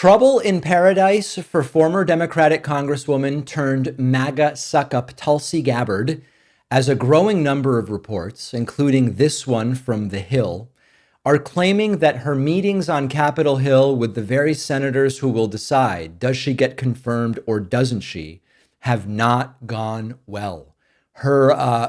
Trouble in paradise for former Democratic Congresswoman turned MAGA suck-up Tulsi Gabbard, as a growing number of reports, including this one from The Hill, are claiming that her meetings on Capitol Hill with the very senators who will decide, does she get confirmed or doesn't she, have not gone well.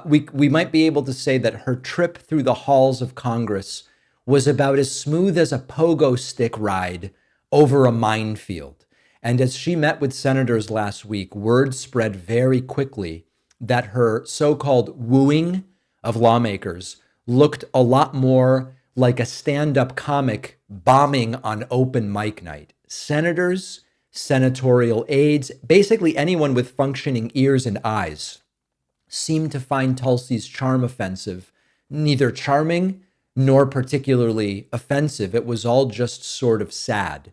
We might be able to say that her trip through the halls of Congress was about as smooth as a pogo stick ride over a minefield. And as she met with senators last week, word spread very quickly that her so-called wooing of lawmakers looked a lot more like a stand-up comic bombing on open mic night. Senators, senatorial aides, basically anyone with functioning ears and eyes, seemed to find Tulsi's charm offensive, neither charming nor particularly offensive. It was all just sort of sad.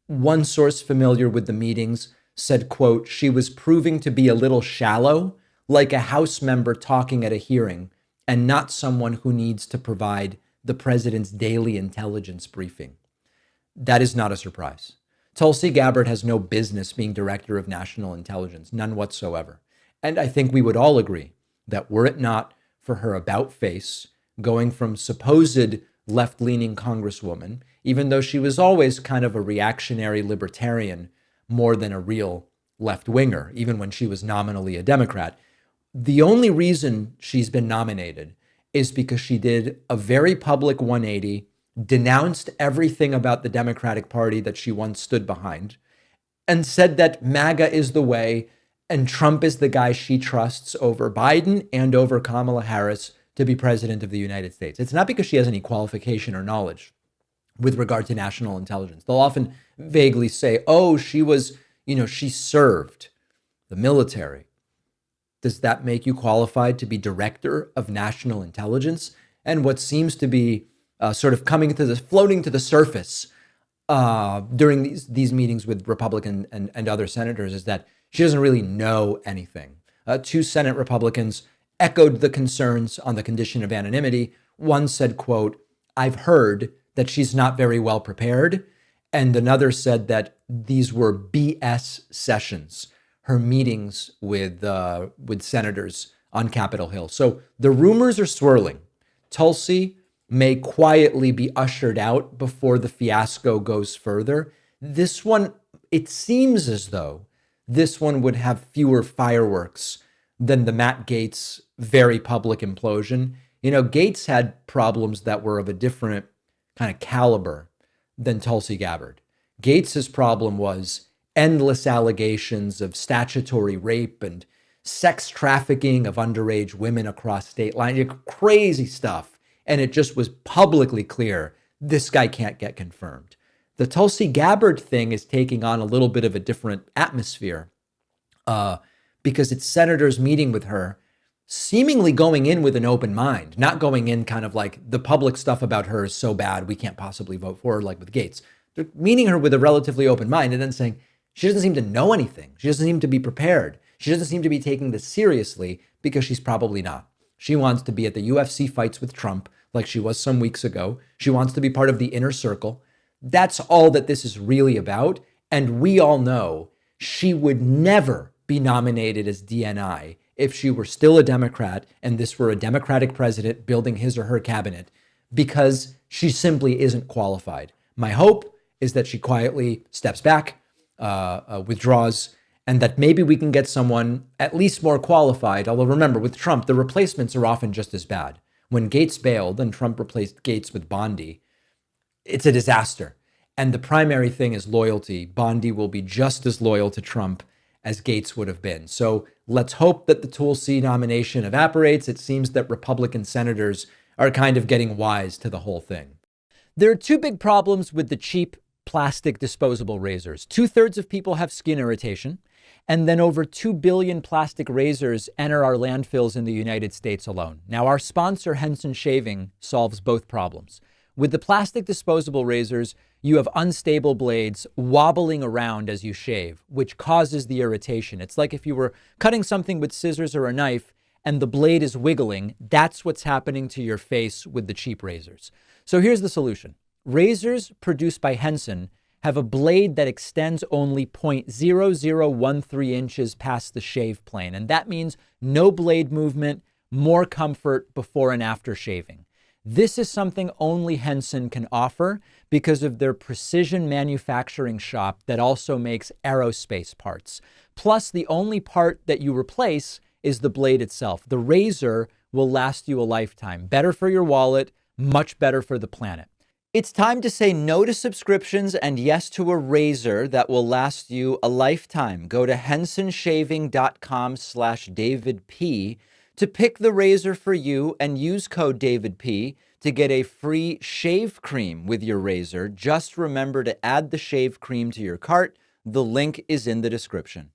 One source familiar with the meetings said, quote, she was proving to be a little shallow, like a House member talking at a hearing, and not someone who needs to provide the president's daily intelligence briefing. That is not a surprise. Tulsi Gabbard has no business being director of national intelligence, none whatsoever. And I think we would all agree that were it not for her about face, going from supposed left-leaning congresswoman, even though she was always kind of a reactionary libertarian more than a real left-winger, even when she was nominally a Democrat, the only reason she's been nominated is because she did a very public 180, denounced everything about the Democratic Party that she once stood behind, and said that MAGA is the way and Trump is the guy she trusts over Biden and over Kamala Harris to be president of the United States. It's not because she has any qualification or knowledge with regard to national intelligence. They'll often vaguely say, oh, she was, she served the military. Does that make you qualified to be director of national intelligence? And what seems to be sort of floating to the surface during these meetings with Republican and other senators is that she doesn't really know anything. Two Senate Republicans echoed the concerns on the condition of anonymity. One said, quote, I've heard that she's not very well prepared. And another said that these were BS sessions, her meetings with senators on Capitol Hill. So the rumors are swirling. Tulsi may quietly be ushered out before the fiasco goes further. This one, it seems as though this one would have fewer fireworks than the Matt Gaetz very public implosion. Gaetz had problems that were of a different kind of caliber than Tulsi Gabbard. Gaetz's problem was endless allegations of statutory rape and sex trafficking of underage women across state lines, crazy stuff. And it just was publicly clear this guy can't get confirmed. The Tulsi Gabbard thing is taking on a little bit of a different atmosphere because it's senators meeting with her, seemingly going in with an open mind, not going in kind of like the public stuff about her is so bad we can't possibly vote for her, like with Gaetz. They're meeting her with a relatively open mind and then saying, she doesn't seem to know anything. She doesn't seem to be prepared. She doesn't seem to be taking this seriously because she's probably not. She wants to be at the UFC fights with Trump like she was some weeks ago. She wants to be part of the inner circle. That's all that this is really about. And we all know she would never be nominated as DNI if she were still a Democrat and this were a Democratic president building his or her cabinet, because she simply isn't qualified. My hope is that she quietly steps back, withdraws, and that maybe we can get someone at least more qualified. Although remember, with Trump, the replacements are often just as bad. When Gaetz bailed and Trump replaced Gaetz with Bondi, it's a disaster. And the primary thing is loyalty. Bondi will be just as loyal to Trump as Gaetz would have been. So let's hope that the Tulsi nomination evaporates. It seems that Republican senators are kind of getting wise to the whole thing. There are two big problems with the cheap plastic disposable razors. 2/3 of people have skin irritation, and then over 2 billion plastic razors enter our landfills in the United States alone. Now, our sponsor, Henson Shaving, solves both problems. With the plastic disposable razors, you have unstable blades wobbling around as you shave, which causes the irritation. It's like if you were cutting something with scissors or a knife and the blade is wiggling. That's what's happening to your face with the cheap razors. So here's the solution. Razors produced by Henson have a blade that extends only 0.0013 inches past the shave plane. And that means no blade movement, more comfort before and after shaving. This is something only Henson can offer because of their precision manufacturing shop that also makes aerospace parts. Plus, the only part that you replace is the blade itself. The razor will last you a lifetime. Better for your wallet, much better for the planet. It's time to say no to subscriptions and yes to a razor that will last you a lifetime. Go to hensonshaving.com/DavidP to pick the razor for you and use code DavidP to get a free shave cream with your razor. Just remember to add the shave cream to your cart. The link is in the description.